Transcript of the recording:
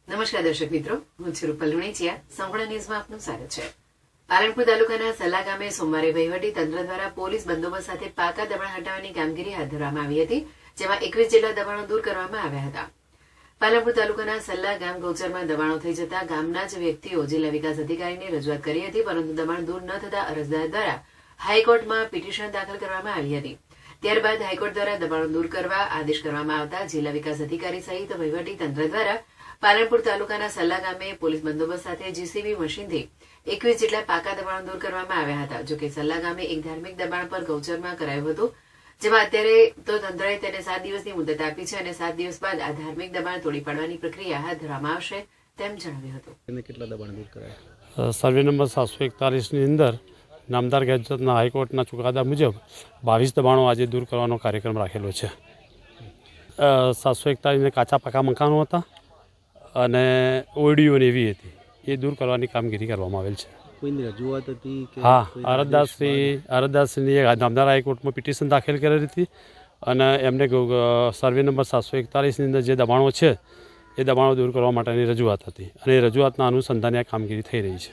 નમસ્કાર દર્શક મિત્રો, હું છું રૂપલ લુણીચિયા. સંપૂર્ણ ન્યૂઝમાં આપનું સ્વાગત છે. પાલનપુર તાલુકાના સલ્લા ગામે સોમવારે વહીવટી તંત્ર દ્વારા પોલીસ બંદોબસ્ત સાથે પાકા દબાણ હટાવવાની કામગીરી હાથ ધરવામાં આવી હતી, જેમાં 21 જેટલા દબાણો દૂર કરવામાં આવ્યા હતા. પાલનપુર તાલુકાના સલ્લા ગામ ગૌચરમાં દબાણો થઈ જતા ગામના જ વ્યક્તિઓ જિલ્લા વિકાસ અધિકારીને રજૂઆત કરી હતી, પરંતુ દબાણ દૂર ન થતા અરજદાર દ્વારા હાઈકોર્ટમાં પિટિશન દાખલ કરવામાં આવી હતી. ત્યારબાદ હાઈકોર્ટ દ્વારા દબાણો દૂર કરવા આદેશ કરવામાં આવતા જિલ્લા વિકાસ અધિકારી સહિત વહીવટી તંત્ર દ્વારા પાલનપુર તાલુકાના સલ્લા ગામે પોલીસ બંદોબસ્ત સાથે જીસીબી મશીનથી 21 જેટલા પાકા દબાણો દૂર કરવામાં આવ્યા હતા. જોકે સલ્લા ગામે એક ધાર્મિક દબાણ પર ગૌચરમાં કરાયું હતું, જેમાં અત્યારે તો તંત્રએ તેને 7 દિવસની મુદત આપી છે અને 7 દિવસ બાદ આ ધાર્મિક દબાણ તોડી પાડવાની પ્રક્રિયા હાથ ધરવામાં આવશે તેમ જણાવ્યું હતું. કેટલા દબાણ દૂર કરાયા? સર્વે નંબર 741ની અંદર નામદાર ગેજેટના હાઈકોર્ટના ચુકાદા મુજબ 22 દબાણો આજે દૂર કરવાનો કાર્યક્રમ રાખેલો છે. 741ને કાચા પાકા મકાનો હતા અને ઓરડીઓ ને એવી હતી, એ દૂર કરવાની કામગીરી કરવામાં આવેલ છે. કોઈની રજૂઆત હતી કે? હા, અરજદારશ્રીએ નામદાર હાઈકોર્ટમાં પિટિશન દાખલ કરેલી હતી અને એમને સર્વે નંબર 741ની અંદર જે દબાણો છે એ દબાણો દૂર કરવા માટેની રજૂઆત હતી અને એ રજૂઆતના અનુસંધાને આ કામગીરી થઈ રહી છે.